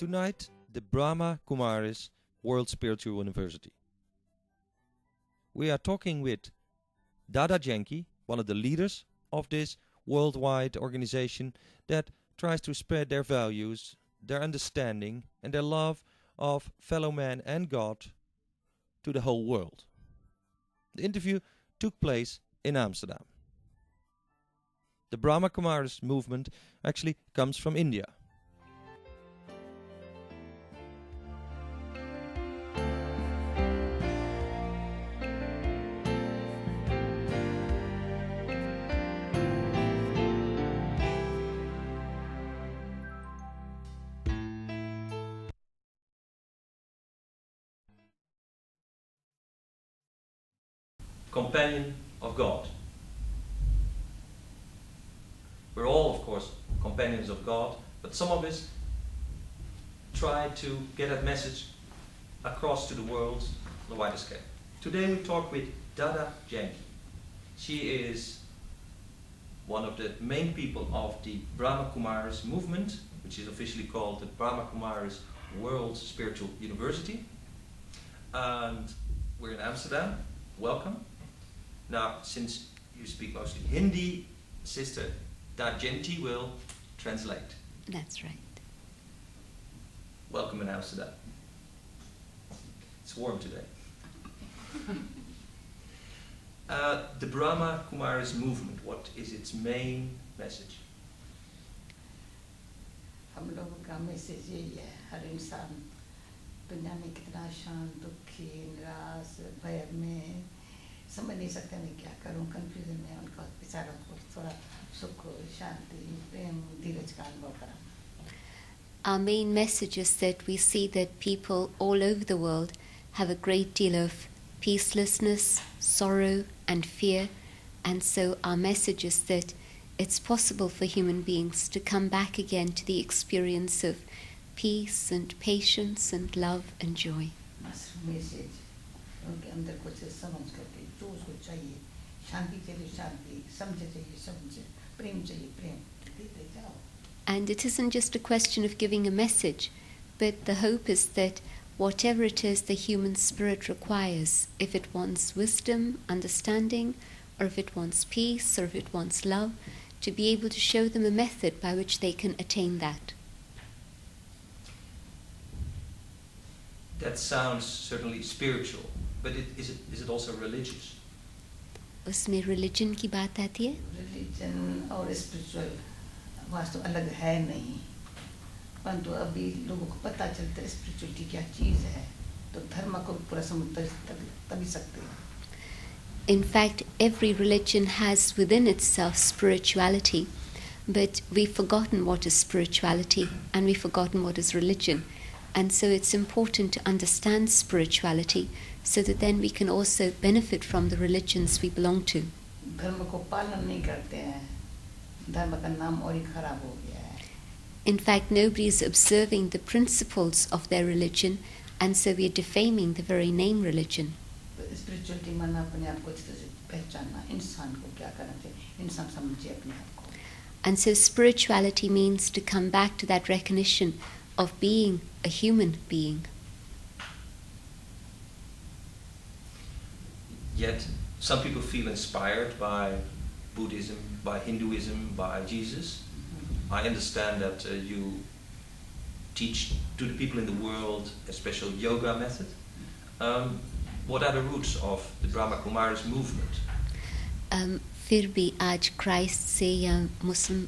Tonight, the Brahma Kumaris World Spiritual University. We are talking with Dadi Janki, one of the leaders of this worldwide organization that tries to spread their values, their understanding and their love of fellow man and God to the whole world. The interview took place in Amsterdam. The Brahma Kumaris movement actually comes from India. Companion of God. We're all, of course, companions of God, but some of us try to get that message across to the world on a wider scale. Today we talk with Dadi Janki. She is one of the main people of the Brahma Kumaris movement, which is officially called the Brahma Kumaris World Spiritual University. And we're in Amsterdam. Welcome. Now, since you speak mostly Hindi, Sister Dadi Janki will translate. That's right. Welcome in Amsterdam. It's warm today. The Brahma Kumaris movement, what is its main message? हम लोगों का message यही है, हर इंसान दुनिया में कितना शांत, दुखी, निराश, भय में समझ नहीं सकते मैं क्या करूं, कंफ्यूजन में उनका बेचारों को थोड़ा सुख, शांति, प्रेम, धीरज का अनुभव करा. Our main message is that we see that people all over the world have a great deal of peacelessness, sorrow and fear, and so our message is that it's possible for human beings to come back again to the experience of peace and patience and love and joy. Message उनके अंदर कुछ समझ करके जो उसको चाहिए, शांति चाहिए शांति, समझ चाहिए समझ, प्रेम चाहिए प्रेम, देते जाओ. And it isn't just a question of giving a message, but the hope is that whatever it is the human spirit requires, if it wants wisdom, understanding, or if it wants peace, or if it wants love, to be able to show them a method by which they can attain that. That sounds certainly spiritual, but is it also religious? उसमें religion की बात आती है. Religion और spiritual वास्तव अलग है नहीं, परंतु अभी लोगों को पता चलता है spirituality क्या चीज़ है, तो धर्म को पूरा समझ तभी सकते हैं. In fact, every religion has within itself spirituality, but we've forgotten what is spirituality and we've forgotten what is religion. And so it's important to understand spirituality so that then we can also benefit from the religions we belong to. धर्म को पालन नहीं करते हैं, धर्म का नाम और ही खराब हो गया है. In fact, nobody is observing the principles of their religion, and so we are defaming the very name religion. Spirituality माना अपने आप को अच्छी तरह से पहचानना, इंसान को क्या करना चाहिए, इंसान समझे अपने आप को. And so spirituality means to come back to that recognition of being a human being. Yet, some people feel inspired by Buddhism, by Hinduism, by Jesus. I understand that you teach to the people in the world a special yoga method. What are the roots of the Brahma Kumaris movement? फिर भी आज Christ से या मुस्लिम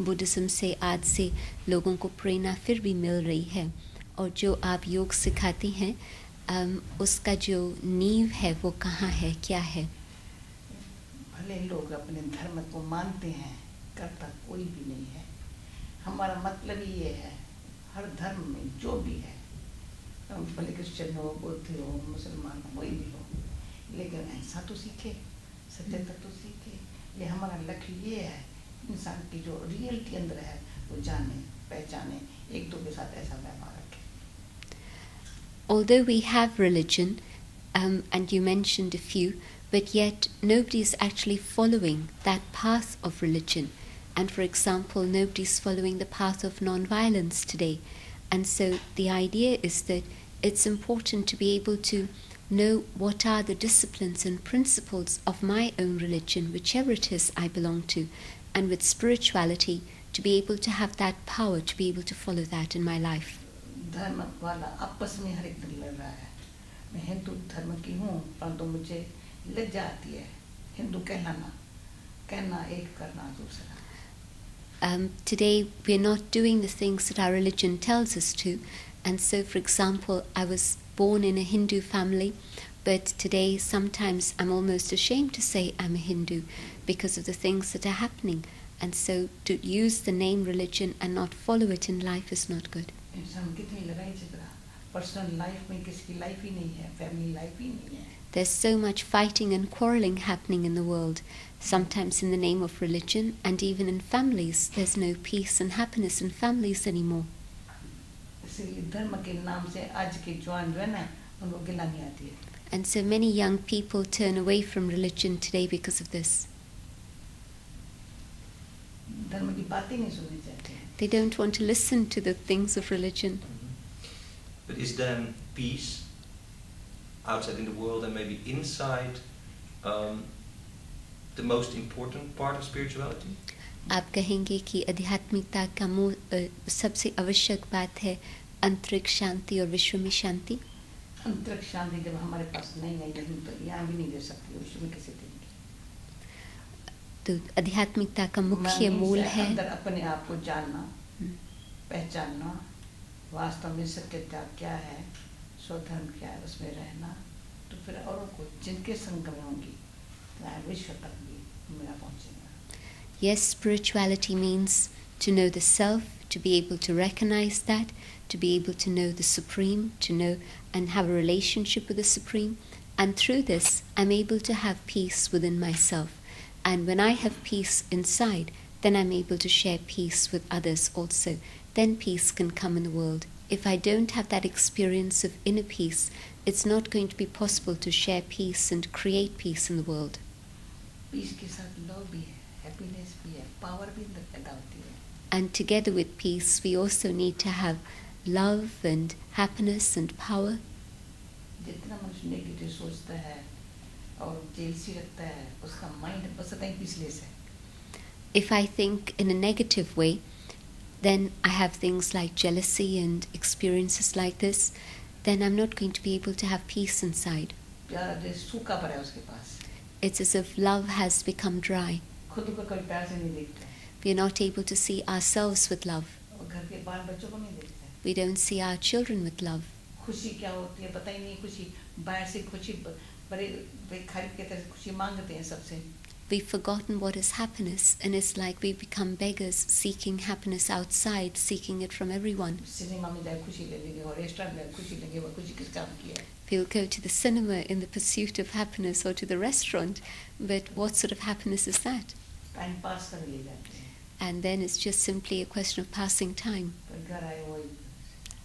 Buddhism से आज से लोगों को प्रेरणा फिर भी मिल रही है, और जो आप योग सिखाती हैं उसका जो नींव है वो कहाँ है, क्या है? भले लोग अपने धर्म को मानते हैं, करता कोई भी नहीं है. हमारा मतलब ये है, हर धर्म में जो भी है, भले क्रिश्चियन हो, बौद्ध हो, मुसलमान हो, कोई भी हो, लेकिन ऐसा तो सीखे, सत्यता तो सीखे. ये हमारा लक्ष्य ये है, इंसान की जो रियलिटी अंदर है वो जाने, पहचाने, एक दो के साथ ऐसा व्यवहार रखे. Although we have religion, and you mentioned a few, but yet nobody is actually following that path of religion. And for example, nobody is following the path of non-violence today. And so the idea is that it's important to be able to know what are the disciplines and principles of my own religion, whichever it is I belong to, and with spirituality, to be able to have that power to be able to follow that in my life. धर्म वाला आपस में हर एक दिन लड़ रहा है. मैं हिंदू धर्म की हूँ, परंतु मुझे लज्जा आती है हिंदू कहना एक करना दूसरा. Today we're not doing the things that our religion tells us to, and so, for example, I was born in a Hindu family, but today sometimes I'm almost ashamed to say I'm a Hindu because of the things that are happening, and so to use the name religion and not follow it in life is not good. इंसान कितनी लड़ाई झगड़ा, personal life में किसी की life ही नहीं है, family life ही नहीं है. There's so much fighting and quarreling happening in the world, sometimes in the name of religion, and even in families. There's no peace and happiness in families anymore. इसीलिए धर्म के नाम से आज के जवान जो है ना, उनको गिलानी आती है. And so many young people turn away from religion today because of this. धर्म की बातें नहीं सुननी चाहते. They don't want to listen to the things of religion. But is then peace outside in the world and maybe inside the most important part of spirituality? आप कहेंगे कि आध्यात्मिकता का सबसे आवश्यक बात है अंतरिक्ष शांति और विश्व में शांति. अंतरिक्ष शांति जब हमारे पास नहीं है, तो यहाँ भी नहीं दे सकती, विश्व में कैसे देंगे? तो आध्यात्मिकता का मुख्य मूल है अंदर अपने आप को जानना, पहचानना, वास्तव में सत्यता क्या है, स्वधर्म क्या है, उसमें रहना. तो फिर औरों को जिनके संग में होंगी, विश्व तक भी मेरा पहुँचेगा. Yes, spirituality means to know the self, to be able to recognize that, to be able to know the Supreme, to know and have a relationship with the Supreme. And through this, I'm able to have peace within myself. And when I have peace inside, then I'm able to share peace with others also. Then peace can come in the world. If I don't have that experience of inner peace, it's not going to be possible to share peace and create peace in the world. Peace के साथ love भी है, happiness भी है, power भी अंदर पैदा होती है. And together with peace, we also need to have love and happiness and power. जितना मनुष्य नेगेटिव सोचता है और जेलसी रखता है, उसका माइंड बस इतना ही पीसलेस है. If I think in a negative way, then I have things like jealousy and experiences like this, then I'm not going to be able to have peace inside. प्यार जैसे सूखा पड़ा है उसके पास. It's as if love has become dry. खुद को कभी प्यार से नहीं देखते. We are not able to see ourselves with love. और घर के बाल बच्चों को नहीं देखते. We don't see our children with love. खुशी क्या होती है पता ही नहीं. खुशी बाहर से खुशी बड़े भिखारी की तरह खुशी मांगते हैं सबसे. We've forgotten what is happiness, and it's like we become beggars seeking happiness outside, seeking it from everyone. Cinema में जाए खुशी ले लेंगे और रेस्टोरेंट में खुशी लेंगे. वो खुशी किस काम की है? We'll go to the cinema in the pursuit of happiness, or to the restaurant, but what sort of happiness is that? Time pass करने ले जाते हैं. And then it's just simply a question of passing time. फिर घर आए वही.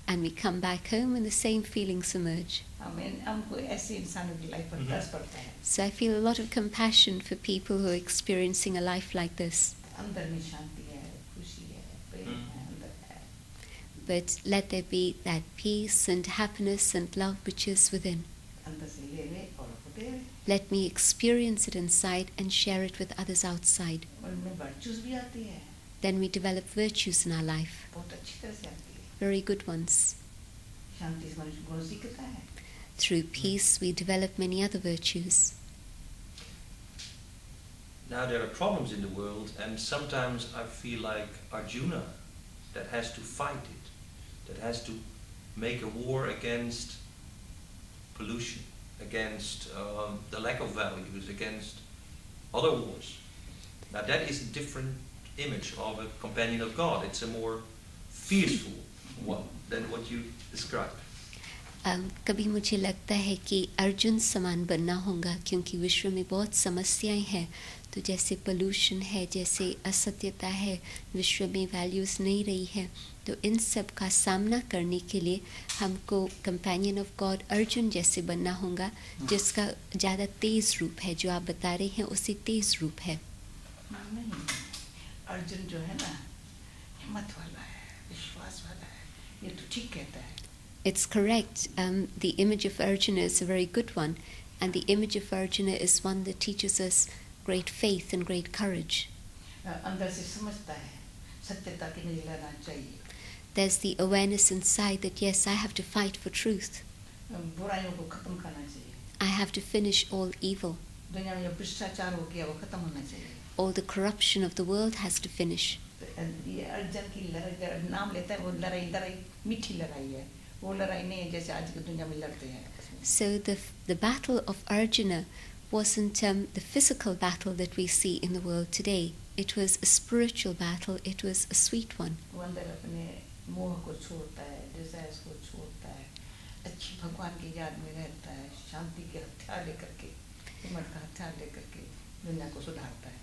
And we come back home and the same feelings emerge. हमको ऐसे इंसानों की लाइफ पर तरस पड़ता है. So I feel a lot of compassion for people who are experiencing a life like this. अंदर में शांति है, खुशी है, प्रेम है, अंदर है. But let there be that peace and happiness and love which is within. अंदर से ले ले और को दे. Let me experience it inside and share it with others outside. उनमें virtues भी आती है. Then we develop virtues in our life, बहुत अच्छी तरह से आती है. very good ones. शांति से मनुष्य गुण सीखता है. Through peace, we develop many other virtues. Now there are problems in the world, and sometimes I feel like Arjuna, that has to fight it, that has to make a war against pollution, against the lack of values, against other wars. Now that is a different image of a companion of God. It's a more fearful one than what you described. कभी मुझे लगता है कि अर्जुन समान बनना होगा, क्योंकि विश्व में बहुत समस्याएं हैं. तो जैसे पोल्यूशन है, जैसे असत्यता है, विश्व में वैल्यूज़ नहीं रही है, तो इन सब का सामना करने के लिए हमको कंपेनियन ऑफ गॉड अर्जुन जैसे बनना होगा, जिसका ज़्यादा तेज़ रूप है. जो आप बता रहे हैं उससे तेज़ रूप है. नहीं, अर्जुन जो है ना, हिम्मत वाला है, विश्वास वाला है, ये तो ठीक कहता है. It's correct. The image of Arjuna is a very good one, and the image of Arjuna is one that teaches us great faith and great courage. अंदर से समझता है सत्यता की मुझे लड़ना चाहिए. There's the awareness inside that yes, I have to fight for truth. बुराइयों को खत्म करना चाहिए. I have to finish all evil. दुनिया में जो भ्रष्टाचार हो गया वो खत्म होना चाहिए. All the corruption of the world has to finish. ये अर्जुन की लड़ाई नाम लेता है वो लड़ाई मीठी लड़ाई है. वो लड़ाई नहीं है जैसे आज की दुनिया में लड़ते हैं. So the battle of Arjuna wasn't the physical battle that we see in the world today. It was a spiritual battle. It was a sweet one. वो अंदर अपने मोह को छोड़ता है, डिजायर्स को छोड़ता है, अच्छी भगवान की याद में रहता है, शांति के हथियार लेकर के, हिम्मत का हथियार लेकर के दुनिया को सुधारता है.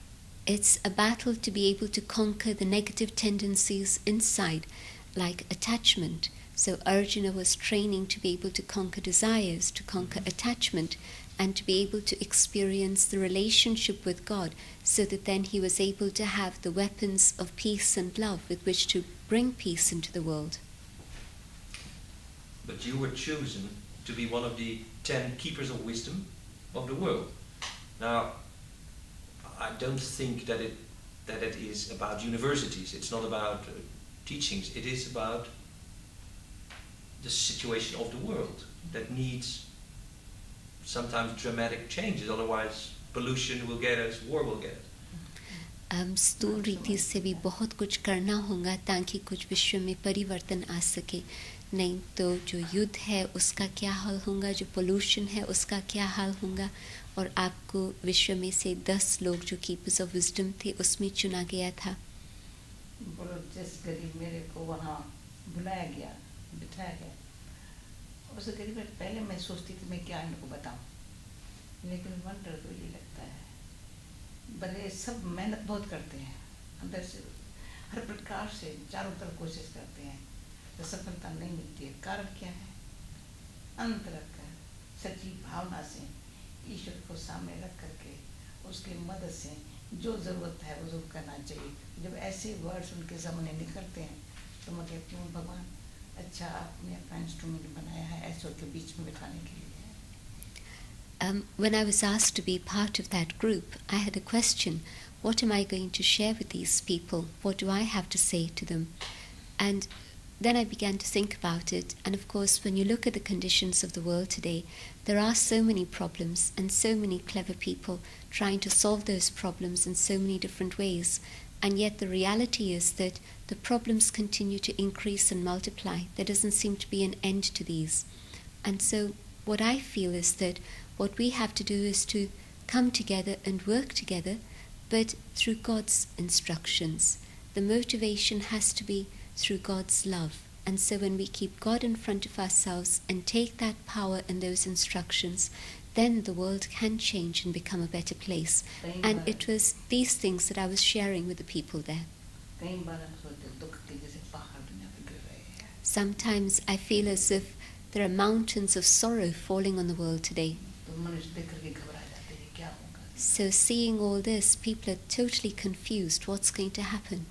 It's a battle to be able to conquer the negative tendencies inside, like attachment. So Arjuna was training to be able to conquer desires, to conquer attachment, and to be able to experience the relationship with God, so that then he was able to have the weapons of peace and love with which to bring peace into the world. But you were chosen to be one of the 10 keepers of wisdom of the world. Now, I don't think that it is about universities. It's not about teachings. It is about the situation of the world that needs sometimes dramatic changes. Otherwise, pollution will get us, war will get us. स्थूल रीति से भी बहुत कुछ करना होगा ताकि कुछ विश्व में परिवर्तन आ सके. नहीं तो जो युद्ध है उसका क्या हाल होगा, जो पोल्यूशन है उसका क्या हाल होगा. और आपको विश्व में से 10 लोग जो कीपर्स ऑफ विजडम थे उसमें चुना गया था. बोलो जिस गरीब मेरे को वहाँ बुलाया गया, बिठाया गया, उस गरीब में पहले मैं सोचती थी मैं क्या इनको बताऊं, लेकिन वंडर तो ये लगता है भले सब मेहनत बहुत करते हैं अंदर से, हर प्रकार से चारों तरफ कोशिश करते हैं, तो सफलता नहीं मिलती है. कारण क्या है? अंतर कर सच्ची भावना से ईश्वर को सामने रख करके उसकी मदद से जो ज़रूरत है वो ज़रूर करना चाहिए. जब ऐसे वर्ड्स उनके सामने निकलते हैं तो मैं कहती हूँ भगवान अच्छा आपने अपना इंस्ट्रूमेंट बनाया है ऐसों के बीच में बिठाने के लिए. When I was asked to be part of that group, I had a question. What am I going to share with these people? What do I have to say to them? And then I began to think about it. And of course, when you look at the conditions of the world today, there are so many problems and so many clever people trying to solve those problems in so many different ways. And yet the reality is that the problems continue to increase and multiply. There doesn't seem to be an end to these. And so what I feel is that what we have to do is to come together and work together, but through God's instructions. The motivation has to be through God's love. And so when we keep God in front of ourselves and take that power and those instructions, then the world can change and become a better place. And it was these things that I was sharing with the people there. Sometimes I feel as if there are mountains of sorrow falling on the world today. So seeing all this, people are totally confused. What's going to happen?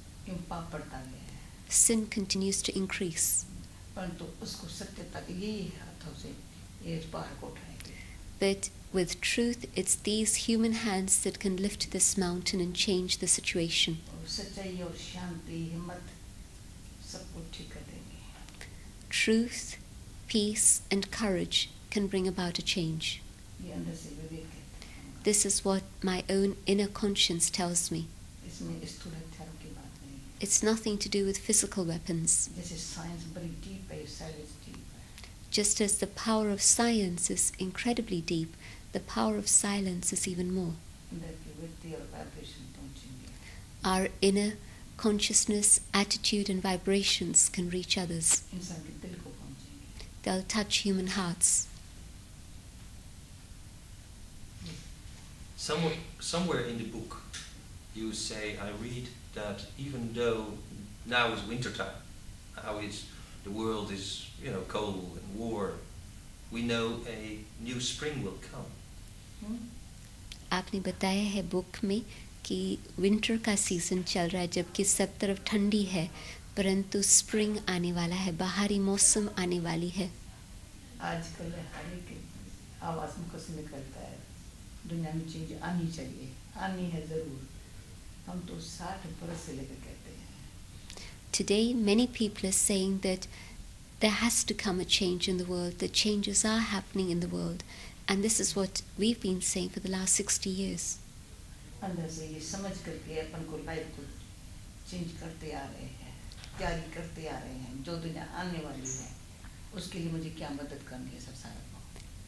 Sin continues to increase. But with truth, it's these human hands that can lift this mountain and change the situation. Truth, peace, and courage can bring about a change. This is what my own inner conscience tells me. It's nothing to do with physical weapons. Just as the power of science is incredibly deep, the power of silence is even more. Our inner consciousness, attitude, and vibrations can reach others. They'll touch human hearts. Somewhere in the book you say, I read that even though now is wintertime, the world is cold and war, we know a new spring will come. आपने बताया है book में कि winter का season चल रहा है, जबकि सब तरफ ठंडी है, परंतु स्प्रिंग आने वाला है, बाहरी मौसम आने वाली है. आजकल हर एक आवाज़ मुख से निकलता है, दुनिया में चेंज आनी चाहिए, आनी है ज़रूर. हम तो 60 बरस से लेकर कहते हैं. Today, many people are saying that there has to come a change in the world, that changes are happening in the world. And this is what we've been saying for the last 60 years. अंदर से ये समझ करके अपन को life को change करते आ रहे हैं, तैयारी करते आ रहे हैं. जो दुनिया आने वाली है, उसके लिए मुझे क्या मदद करनी है संसार को.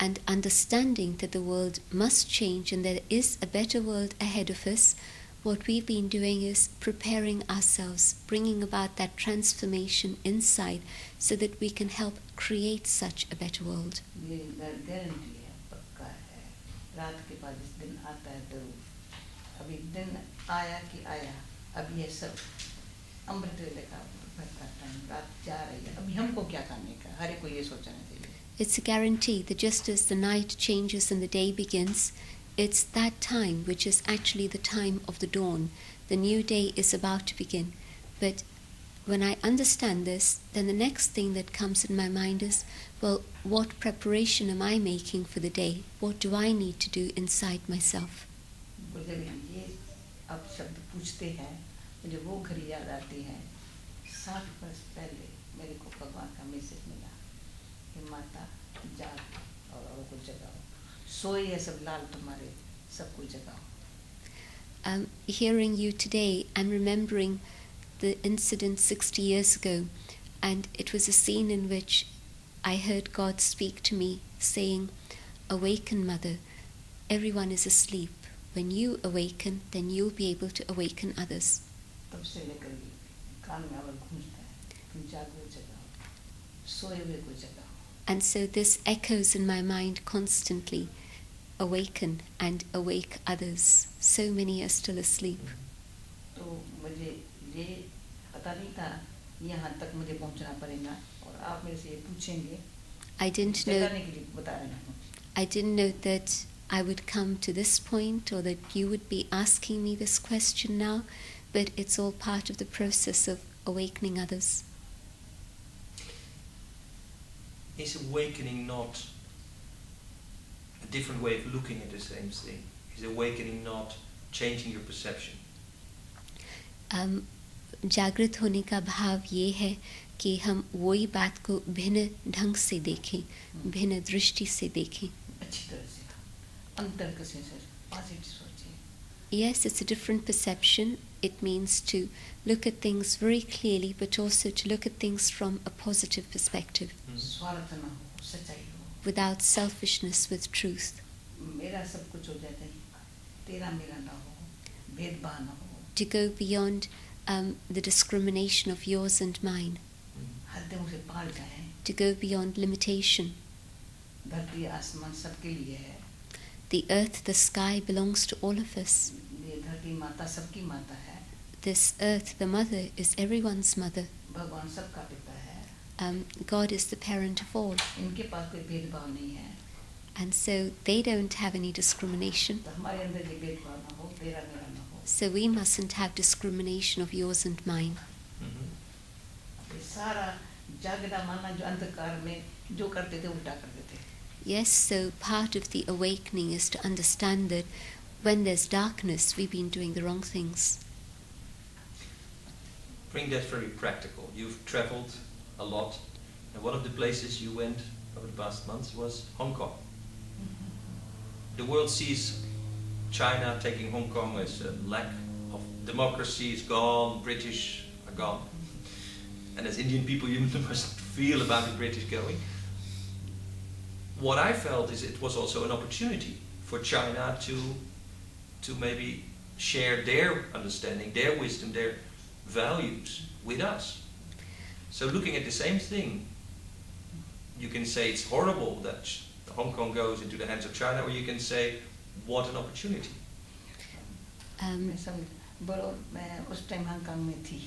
And understanding that the world must change and there is a better world ahead of us, what we've been doing is preparing ourselves, bringing about that transformation inside so that we can help create such a better world. ये guarantee है, पक्का है. रात के बाद इस दिन आता है जरूर. अभी दिन आया कि आया. अब ये सब अमृत लेकर भरता टाइम, रात जा रही है. अभी हमको क्या करने का, हर एक को ये सोचना चाहिए. It's a guarantee that just as the night changes and the day begins, it's that time which is actually the time of the dawn. The new day is about to begin. But when I understand this, then the next thing that comes in my mind is, well, what preparation am I making for the day? What do I need to do inside myself? ये अब शब्द पूछते हैं, मुझे वो घड़ी याद आती है. 60 वर्ष पहले मेरे को भगवान का मैसेज मिला कि माता जाग और औरों को जगाओ. सोए है सब लाल तुम्हारे, सबको जगाओ. Hearing you today, I'm remembering the incident 60 years ago, and it was a scene in which I heard God speak to me saying, "Awaken, mother, everyone is asleep. When you awaken, then you'll be able to awaken others." तब से लेकर कान में आवाज गूंजता है, तुम जागो जगाओ, सोए हुए को जगाओ. And so this echoes in my mind constantly. Awaken and awake others. So many are still asleep. तो मुझे ये पता नहीं था यहाँ तक मुझे पहुँचना पड़ेगा और आप मेरे से ये पूछेंगे. I didn't जगाने के लिए बता रहे हैं. I didn't know that I would come to this point or that you would be asking me this question now, but it's all part of the process of awakening others. Is awakening not a different way of looking at the same thing? Is awakening not changing your perception? जागृत होने का भाव ये है कि हम वही बात को भिन्न ढंग से देखें, भिन्न दृष्टि से देखें. अच्छी तरह से अंतर से पॉजिटिव सोचिए. Yes, it's a different perception. It means to look at things very clearly, but also to look at things from a positive perspective. स्वार्थ न हो, सच्चाई हो. Without selfishness, with truth. मेरा सब कुछ हो जाता है, तेरा मेरा ना हो, भेदभाव न हो. To go beyond the discrimination of yours and mine. हद्दों से पार जाएं. To go beyond limitation. धरती आसमान सबके लिए है. The earth, the sky belongs to all of us. ये धरती माता सबकी माता है. This earth, the mother, is everyone's mother. भगवान सबका पिता है. God is the parent of all. इनके पास कोई भेदभाव नहीं है. And so they don't have any discrimination. तो हमारे अंदर ये भेदभाव ना हो, तेरा मेरा ना हो. So we mustn't have discrimination of yours and mine. ये सारा जागना माना जो अंधकार में जो करते थे उल्टा करते थे. Yes, so part of the awakening is to understand that when there's darkness, we've been doing the wrong things. Bring that very practical. You've traveled a lot, and one of the places you went over the past months was Hong Kong. The world sees China taking Hong Kong as a lack of democracy is gone, British are gone. And as Indian people, you must feel about the British going. What I felt is it was also an opportunity for China to maybe share their understanding, their wisdom, their values with us. So looking at the same thing, you can say it's horrible that Hong Kong goes into the hands of China, or you can say, what an opportunity. मैं उस time Hong Kong में थी,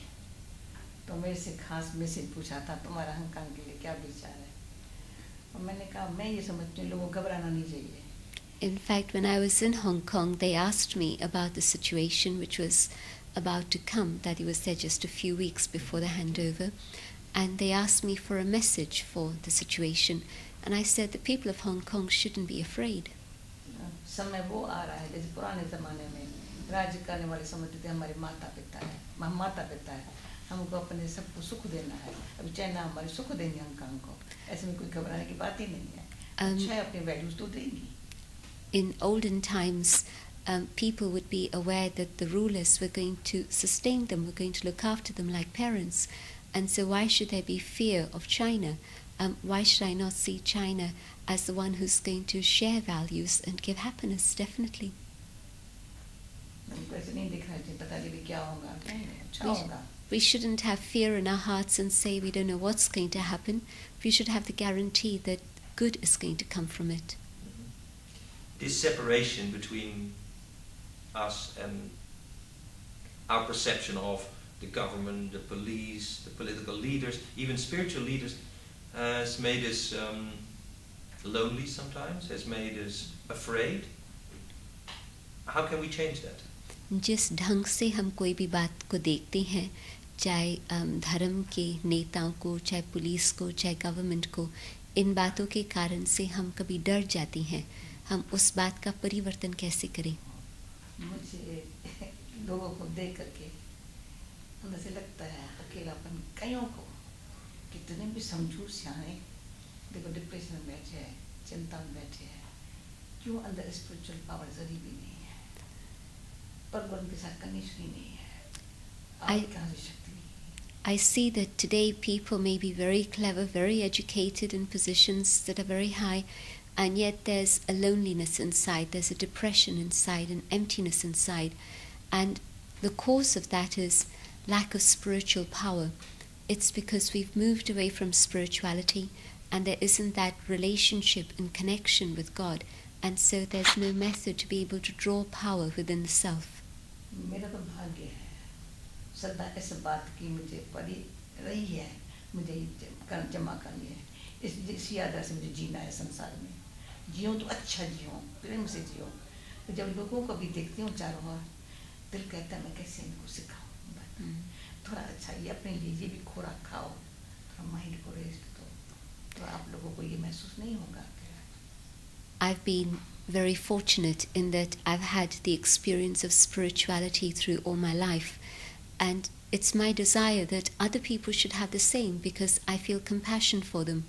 तो मेरे से खास message पूछा था, तुम्हारा हांगकांग के लिए क्या विचार है. और मैंने कहा मैं ये समझती हूँ लोगों को घबराना नहीं चाहिए. In fact, when I was in Hong Kong, they asked me about the situation, which was about to come. Daddy was there just a few weeks before the handover, and they asked me for a message for the situation, and I said the people of Hong Kong shouldn't be afraid. समय वो आ रहा है जैसे पुराने ज़माने में राज्य करने वाले समझते थे हमारे माता पिता है, माता पिता है, हमको अपने सबको सुख देना है, अभी चाइना हमारे सुख देंगे हांगकांग को, ऐसे में कोई घबराने की बात ही नहीं है, अच्छा है अपने वैल्यूज तो देंगी. In olden times, people would be aware that the rulers were going to sustain them, were going to look after them like parents, and so why should there be fear of China? Why should I not see China as the one who's going to share values and give happiness? Definitely. We shouldn't have fear in our hearts and say we don't know what's going to happen. We should have the guarantee that good is going to come from it. This separation between us and our perception of the government, the police, the political leaders, even spiritual leaders, has made us lonely sometimes, has made us afraid. How can we change that? जिस ढंग से हम कोई भी बात को देखते हैं, चाहे धर्म के नेताओं को, चाहे पुलिस को, चाहे गवर्नमेंट को, इन बातों के कारण से हम कभी डर जाती हैं. हम उस बात का परिवर्तन कैसे करें? मुझे लोगों को देख करके अंदर से लगता है अकेलापन कईयों को, कितने भी समझू सियाने देखो डिप्रेशन में बैठे हैं, चिंता में बैठे हैं, क्यों अंदर स्पिरिचुअल पावर जरी भी नहीं है, पर उनके साथ कनेक्शन ही नहीं है, आप कहाँ से शक्ति नहीं है? I see that today people may be very clever, very educated in positions that are very high, and yet there's a loneliness inside, there's a depression inside, an emptiness inside, and the cause of that is lack of spiritual power. It's because we've moved away from spirituality and there isn't that relationship and connection with God, and so there's no method to be able to draw power within the self. मेरा तो भाग्य है, सदा इस बात की मुझे पड़ी रही है, मुझे जमा करनी है, इस याद से मुझे जीना है संसार में, जियो तो अच्छा जियो, प्रेम से जियो. जब लोगों को भी देखती हूँ चारों ओर, दिल कहता है मैं कैसे इनको सिखाऊं, थोड़ा अच्छा ये अपने लिए ये भी खोराक खाओ, थोड़ा माइंड को रेस्ट दो, तो आप लोगों को ये महसूस नहीं होगा. I've been very fortunate in that I've had the experience of spirituality through all my life, and it's my desire that other people should have the same because I feel compassion for them.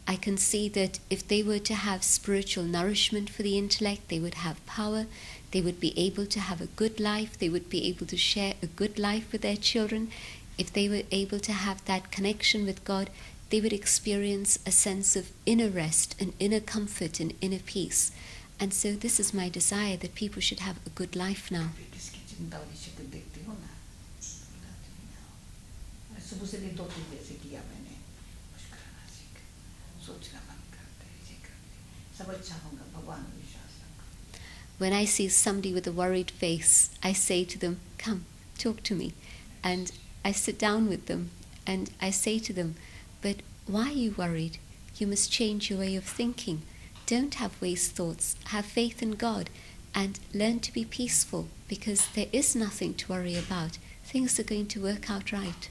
I can see that if they were to have spiritual nourishment for the intellect, they would have power, they would be able to have a good life, they would be able to share a good life with their children. If they were able to have that connection with God, they would experience a sense of inner rest and inner comfort and inner peace. And so this is my desire, that people should have a good life now. When I see somebody with a worried face, I say to them, come, talk to me. And I sit down with them and I say to them, but why are you worried? You must change your way of thinking. Don't have waste thoughts. Have faith in God and learn to be peaceful, because there is nothing to worry about. Things are going to work out right.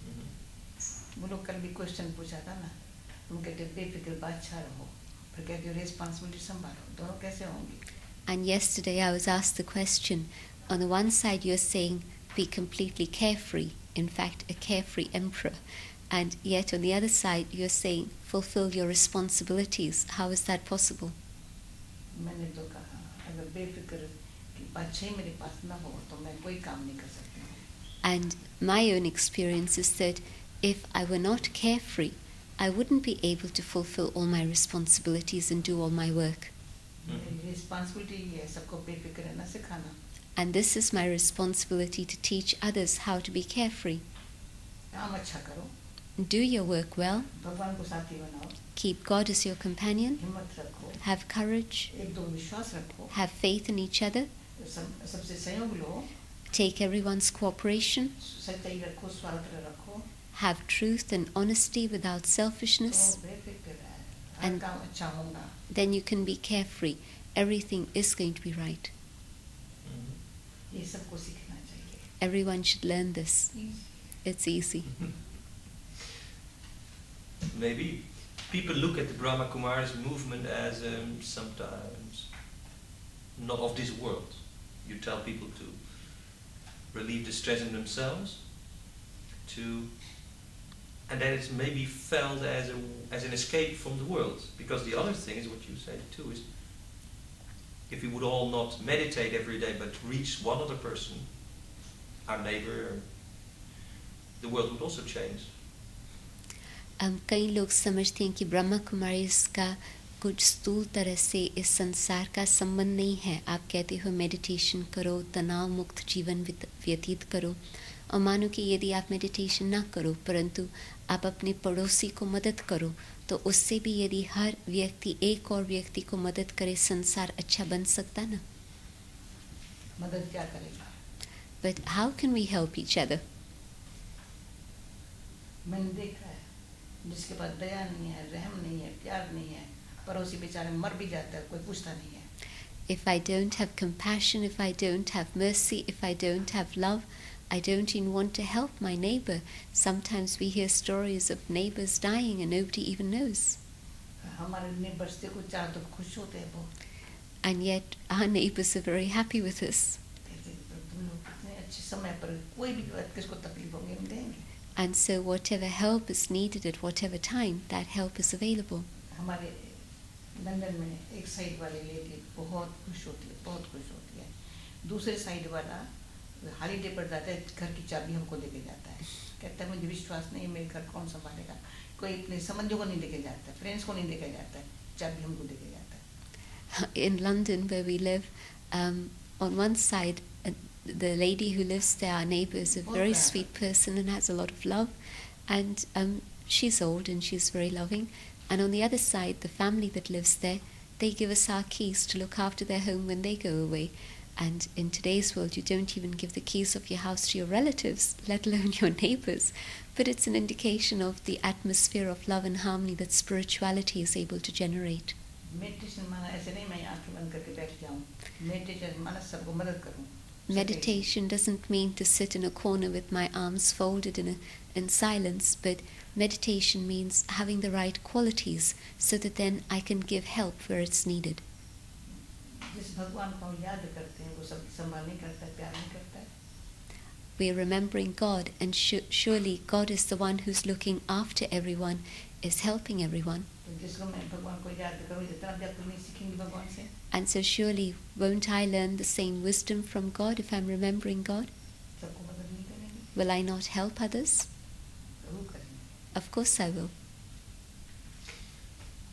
And yesterday I was asked the question, on the one side you're saying be completely carefree, in fact a carefree emperor, and yet on the other side you're saying fulfill your responsibilities. How is that possible? And my own experience is that if I were not carefree, I wouldn't be able to fulfill all my responsibilities and do all my work. And this is my responsibility, to teach others how to be carefree. Do your work well. Keep God as your companion. Have courage. Have faith in each other. Take everyone's cooperation. Have truth and honesty without selfishness. And then you can be carefree. Everything is going to be right. everyone should learn this. It's easy. Maybe people look at the Brahma Kumaris movement as sometimes not of this world. You tell people to relieve the stress in themselves, and that it's maybe felt as an escape from the world. Because the other thing is what you said too, is if we would all not meditate every day but reach one other person, our neighbor, the world would also change. कई लोग समझते हैं कि ब्रह्मा कुमारीज का कुछ स्थूल तरह से इस संसार का संबंध नहीं है. आप कहते हो मेडिटेशन करो, तनाव मुक्त जीवन व्यतीत करो, और मानो कि यदि आप मेडिटेशन ना करो परंतु आप अपने पड़ोसी को मदद करो, तो उससे भी यदि हर व्यक्ति एक और व्यक्ति को मदद करे, संसार अच्छा बन सकता ना. मदद क्या करेगा? But how can we help each other? मैंने देखा है जिसके पास दया नहीं है, रहम नहीं है, प्यार नहीं है, पड़ोसी बेचारे मर भी जाता है, कोई पूछता नहीं है. If I don't have compassion, if I don't have mercy, if I don't have love, I don't even want to help my neighbor. Sometimes we hear stories of neighbors dying and nobody even knows. हमारे neighbors देखो चार तो खुश होते हैं वो. And yet our neighbors are very happy with us. तुम लोग कितने अच्छे समय पर कोई भी किसको तकलीफ होगी हम देंगे. And so whatever help is needed at whatever time, that help is available. हमारे लंदन में एक साइड वाली लेडी बहुत खुश होती है, बहुत खुश होती है. दूसरे साइड वाला हॉलीडे पर जाता है, घर की चाबी हमको देके जाता है. कहता है मुझे विश्वास नहीं, मेरे घर कौन संभालेगा. कोई अपने संबंधियों को नहीं देके जाता है, फ्रेंड्स को नहीं देके जाता है, चाबी हमको देके जाता है. In London, where we live, on one side, the lady who lives there, our neighbour, is a very sweet person and has a lot of love, and she's old and she's very loving. And on the other side, the family that lives there, they give us our keys to look after their home when they go away. And in today's world, you don't even give the keys of your house to your relatives, let alone your neighbours. But it's an indication of the atmosphere of love and harmony that spirituality is able to generate. Meditation माना ऐसे नहीं मैं आँखें बंद करके बैठ जाऊँ. Meditation माना सबको मदद करूँ. Meditation doesn't mean to sit in a corner with my arms folded in silence, but meditation means having the right qualities so that then I can give help where it's needed. जिस भगवान को हम याद करते हैं वो सब संभाल नहीं करता है, प्यार नहीं करता है. We are remembering God, and surely God is the one who's looking after everyone, is helping everyone. तो जिसको मैं भगवान को याद करूँ, जितना भी आप नहीं सीखेंगे भगवान से. And so surely won't I learn the same wisdom from God if I'm remembering God? सबको मदद नहीं करेंगे. Will I not help others? जरूर करेंगे. Of course I will.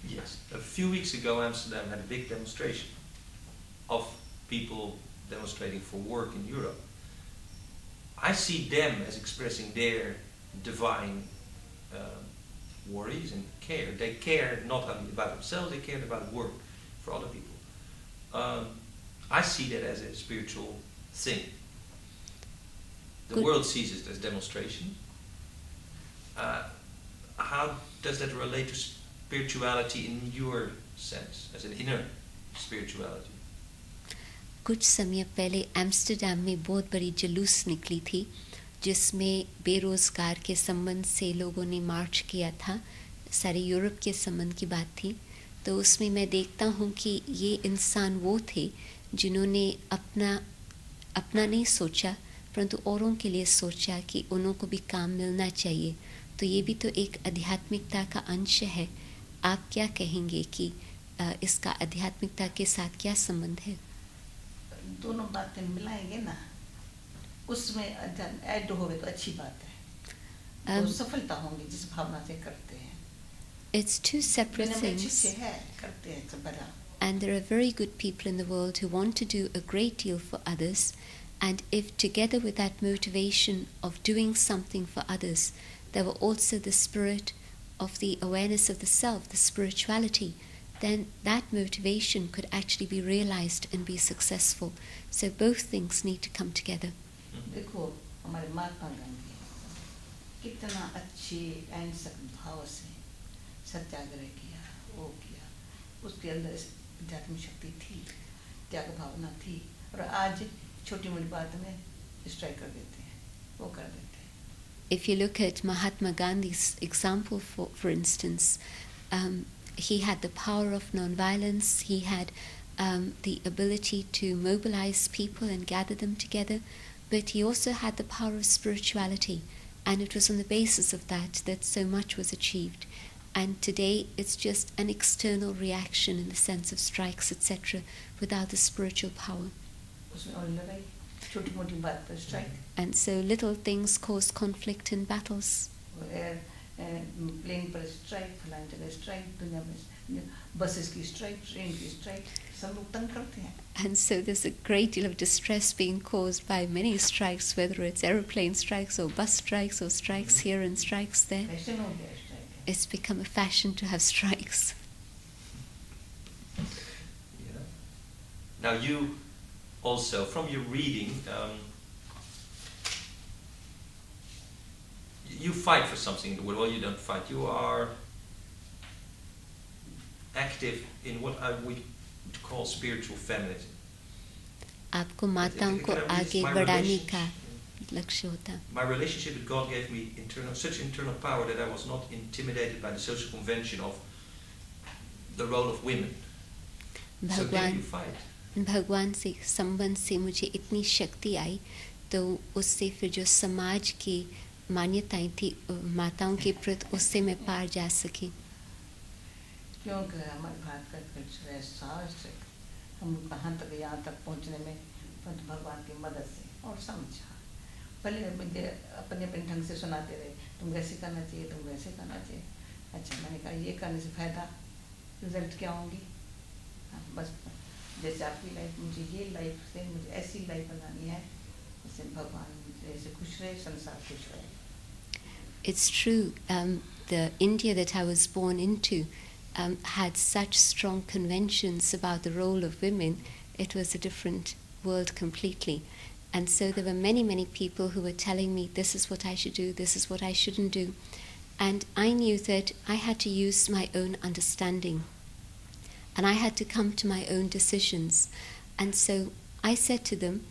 Yes. A few weeks ago, Amsterdam had a big demonstration of people demonstrating for work in Europe. I see them as expressing their divine worries and care. They care not only about themselves, they care about work for other people. I see that as a spiritual thing. The Good. world sees it as demonstration. How does that relate to spirituality in your sense, as an inner spirituality? कुछ समय पहले Amsterdam में बहुत बड़ी जुलूस निकली थी जिसमें बेरोज़गार के संबंध से लोगों ने मार्च किया था. सारे यूरोप के संबंध की बात थी. तो उसमें मैं देखता हूँ कि ये इंसान वो थे जिन्होंने अपना नहीं सोचा परंतु औरों के लिए सोचा कि उन्हों को भी काम मिलना चाहिए. तो ये भी तो एक आध्यात्मिकता का अंश है. आप क्या कहेंगे कि इसका आध्यात्मिकता के साथ क्या संबंध है? दोनों बातें मिलाएंगे ना, उसमें ऐड होवे तो अच्छी बात है. तो सफलता होंगी जिस भावना से करते हैं. It's two separate things. करते हैं सब बड़ा. And there are very good people in the world who want to do a great deal for others, and if together with that motivation of doing something for others, there were also the spirit of the awareness of the self, the spirituality, then that motivation could actually be realized and be successful. So both things need to come together. देखो हमारे महात्मा गांधी कितना अच्छे अहिंसक भाव से सत्याग्रह किया, वो किया. उसके अंदर आध्यात्मिक शक्ति थी, त्याग भावना थी. और आज छोटी मोटी बात में स्ट्राइक कर देते हैं, वो कर देते हैं. If you look at Mahatma Gandhi's example, for instance, he had the power of non-violence, he had the ability to mobilize people and gather them together, but he also had the power of spirituality, and it was on the basis of that that so much was achieved. And today it's just an external reaction in the sense of strikes, etc., without the spiritual power. उसमें और लड़ाई, छोटी मोटी बात पर strike. And so little things cause conflict and battles. Plane पर strike, फलानी जगह स्ट्राइक, दुनिया में बसेस की स्ट्राइक, ट्रेन की स्ट्राइक, सब लोग तंग करते हैं. And so there's a great deal of distress being caused by many strikes, whether it's aeroplane strikes or bus strikes or strikes here and strikes there. Fashion हो गया strike. It's become a fashion to have strikes. Yeah. Now you also, from your reading, you fight for something in the world. Well, you don't fight. You are active in what I would call spiritual feminism. आपको माताओं को आगे बढ़ाने का लक्ष्य होता. My relationship with God gave me such internal power that I was not intimidated by the social convention of the role of women. So did you fight? भगवान से संबंध से मुझे इतनी शक्ति आई, तो उससे फिर जो समाज की मान्यताएं थी माताओं के प्रति, उससे मैं पार जा सकी. क्योंकि हमारे भारत का कल्चर है शास्त्र, हम कहाँ तक यहाँ तक पहुँचने में भगवान की मदद से और समझा. पहले मुझे अपने अपने ढंग से सुनाते रहे, तुम वैसे करना चाहिए, तुम वैसे करना चाहिए. अच्छा, मैंने कहा ये करने से फायदा, रिजल्ट क्या होंगी? बस जैसे आपकी लाइफ, मुझे ये लाइफ से मुझे ऐसी लाइफ बनानी है जिससे भगवान जैसे खुश रहे, संसार खुश रहे. It's true. The India that I was born into had such strong conventions about the role of women. It was a different world completely. And so there were many, many people who were telling me, this is what I should do, this is what I shouldn't do. And I knew that I had to use my own understanding. And I had to come to my own decisions. And so I said to them,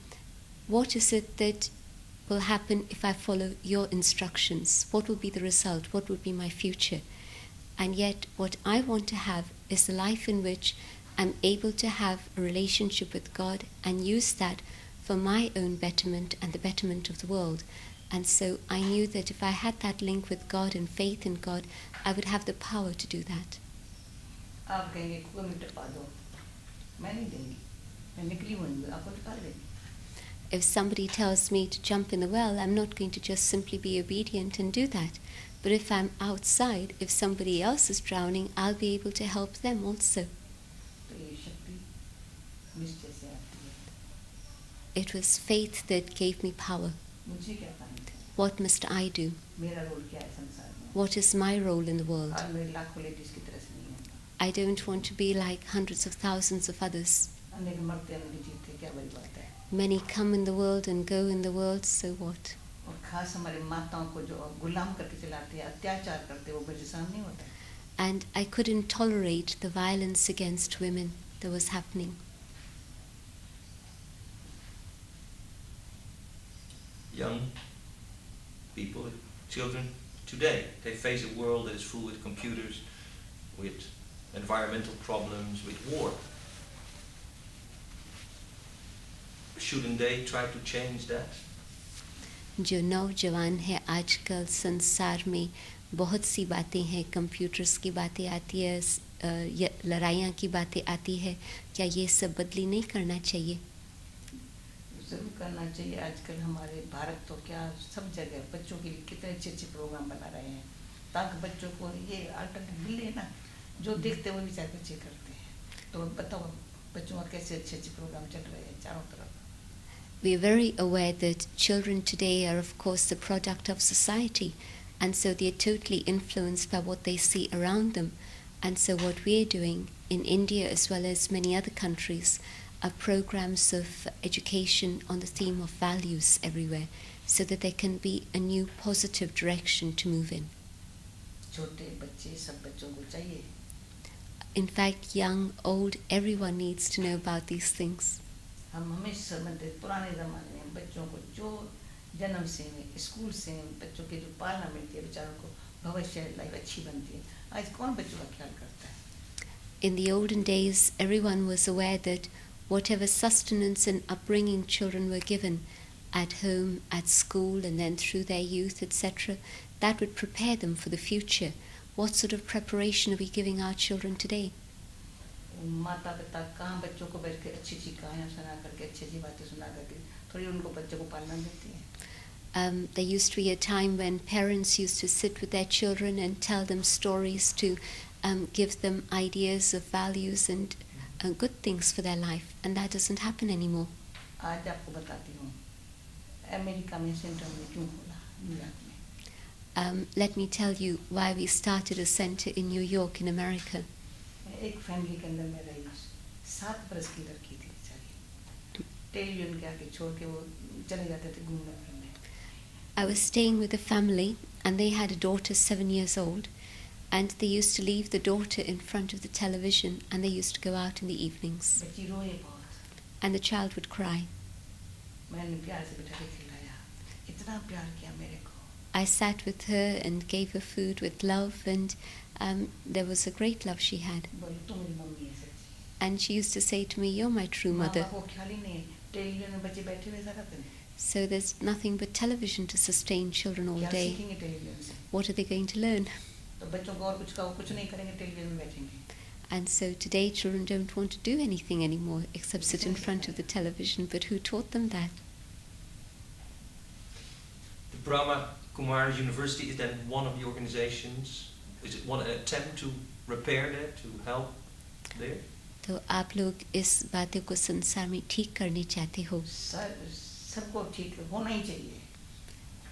what is it that will happen if I follow your instructions? What will be the result? What will be my future? And yet what I want to have is a life in which I'm able to have a relationship with God and use that for my own betterment and the betterment of the world. And so I knew that if I had that link with God and faith in God, I would have the power to do that. आप कहेंगे कुएं में टपा दो, मैं नहीं देंगी, मैं निकली हूँ, आपको निकाल देंगी. If somebody tells me to jump in the well, I'm not going to just simply be obedient and do that. But if I'm outside, if somebody else is drowning, I'll be able to help them also. तो ये शक्ति निश्चय से आती है. It was faith that gave me power. मुझे क्या करना है? What must I do? मेरा रोल क्या है संसार में? What is my role in the world? और मेरे लाखों लेडीज की तरह से नहीं है. I don't want to be like hundreds of thousands of others. अनेक मरते अनेक जीते, क्या बड़ी बात है? Many come in the world and go in the world, so what? और खास हमारी माताओं को जो गुलाम करके चलाते हैं, अत्याचार करते हैं, वो मेरे सामने नहीं होता है. And I couldn't tolerate the violence against women that was happening. Young people, children today, they face a world that is full with computers, with environmental problems, with war. Shouldn't they try to change that? जो नौजवान है आजकल संसार में बहुत सी बातें हैं, computers की बातें आती है, लड़ाइयाँ की बातें आती है, क्या ये सब बदली नहीं करना चाहिए? ज़रूर करना चाहिए. आजकल हमारे भारत तो क्या सब जगह बच्चों के लिए कितने अच्छे अच्छे प्रोग्राम बना रहे हैं, ताकि बच्चों को ये अल्टरनेटिव मिले ना, जो देखते हैं वो भी चाहे बच्चे करते हैं. तो बताओ बच्चों का कैसे अच्छे अच्छे प्रोग्राम चल रहे हैं चारों तरफ. We are very aware that children today are of course the product of society, and so they are totally influenced by what they see around them. And so what we are doing in India as well as many other countries are programs of education on the theme of values everywhere, so that there can be a new positive direction to move in. छोटे बच्चे सब बच्चों को चाहिए. In fact, young, old, everyone needs to know about these things. हम हमेशा समझते पुराने ज़माने में बच्चों को जो जन्म से स्कूल से बच्चों के जो पालना मिलती है बेचारों को भविष्य लाइफ अच्छी बनती है आज कौन बच्चों का ख्याल करता है In the olden days, everyone was aware that whatever sustenance and upbringing children were given at home, at school, and then through their youth, etc., that would prepare them for the future. What sort of preparation are we giving our children today? माता पिता कहाँ बच्चों को बैठ के अच्छी अच्छी कहानियाँ सुना करके अच्छी अच्छी बातें सुना करके थोड़ी उनको बच्चों को पालना देती है There used to be a time when parents used to sit with their children and tell them stories to give them ideas of values and good things for their life, and that doesn't happen anymore. आज आपको बताती हूँ America में centre में क्यों खोला New York में Let me tell you why we started a center in New York in America. एक फैमिली के अंदर मैं रही 7 बरस की लड़की थी बेचारी टेलीविजन के आके छोड़ के वो चले जाते थे घूमने फिरने I was staying with a family and they had a daughter 7 years old, and they used to leave the daughter in front of the television and they used to go out in the evenings. बच्ची रोए बहुत And the child would cry. मैंने प्यार से बिठा के खिलाया इतना प्यार किया मेरे को I sat with her and gave her food with love, and there was a great love she had. बोली तू मेरी मम्मी है सच्ची And she used to say to me, "You're my true mother." माँ बाप को ख्याल ही नहीं टेलीविजन में बच्चे बैठे हुए सारा दिन So there's nothing but television to sustain children all क्या day. सीखेंगे टेलीविजन से What are they going to learn? तो बच्चों को और कुछ कहो कुछ नहीं करेंगे टेलीविजन में बैठेंगे And so today children don't want to do anything anymore except sit in front of the television. But who taught them that? The Brahma Kumaris University is then one of the organizations. Is it one attempt to repair that, to help there? तो आप लोग इस बातों को संसार में ठीक करने चाहते हो. सबको ठीक होना ही चाहिए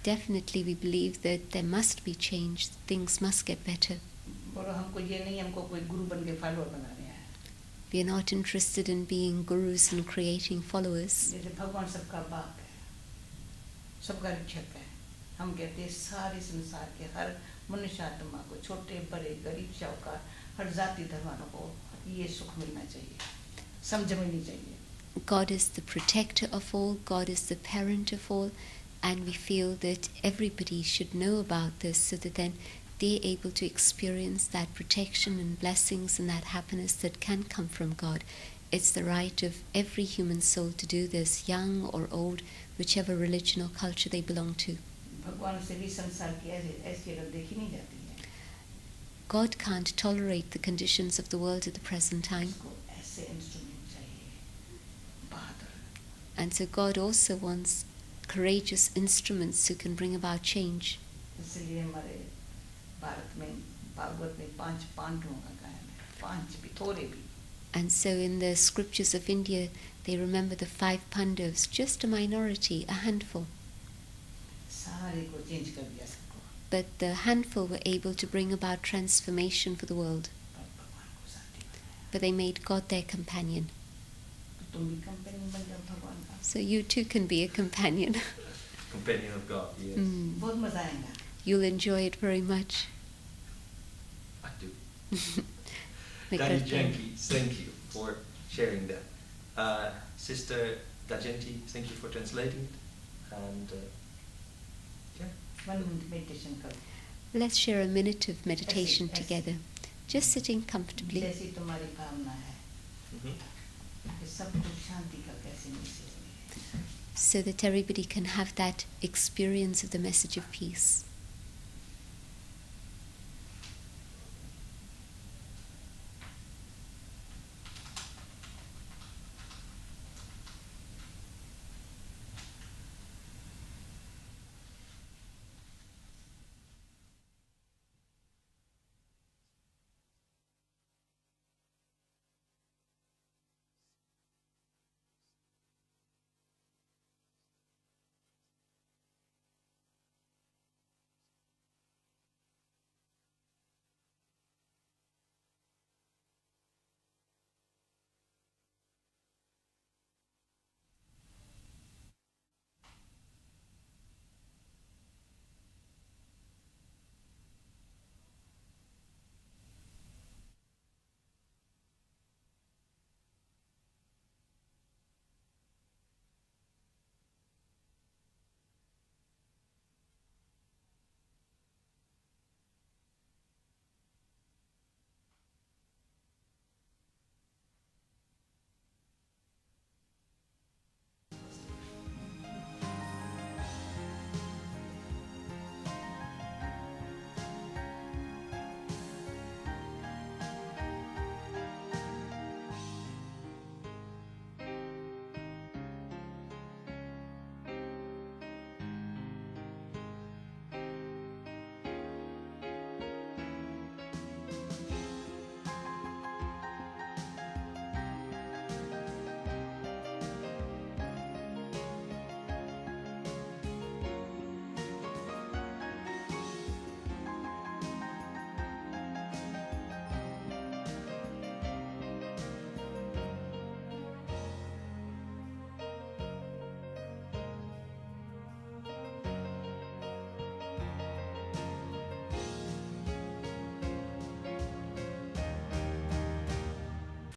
Definitely we believe that there must be change. Things must get better. बोलो हमको ये नहीं हमको कोई गुरु बन के फॉलोअर बनाने हैं We are not interested in being gurus and creating followers. जैसे भगवान सबका बाप है सबका रक्षक है हम कहते हैं सारे संसार के हर मनुष्य आत्मा को छोटे बड़े गरीब साहूकार हर जाति धर्म वालों को ये सुख मिलना चाहिए समझ मिलनी चाहिए God is the protector of all, God is the parent of all, and we feel that everybody should know about this so that then they're able to experience that protection and blessings and that happiness that can come from God. It's the right of every human soul to do this, young or old, whichever religion or culture they belong to. भगवान से भी संसार की ऐसी अगर देखी नहीं जाती है God can't tolerate the conditions of the world at the present time. उसको ऐसे इंस्ट्रूमेंट चाहिए बहादुर And so God also wants courageous instruments who can bring about change. इसलिए हमारे भारत में भागवत में 5 पांडवों का गायन है 5 भी थोड़े भी And so in the scriptures of India, they remember the 5 Pandavas, just a minority, a handful. सारे को चेंज कर दिया सबको But the handful were able to bring about transformation for the world. पर भगवान को साथी बनाया But they made God their companion. तो तुम भी कंपनी बन जाओ भगवान का So you too can be a companion. Companion of God, yes. बहुत मजा आएगा You'll enjoy it very much. I do. Make Dadi that Janki, thank you for sharing that. Sister Dadi Janki, thank you for translating it. And 1 minute meditation करो Let's share a minute of meditation ऐसे। together. Just sitting comfortably. जैसी तुम्हारी भावना है कि सब कुछ शांति का कैसे मैसेज मिले So that everybody can have that experience of the message of peace.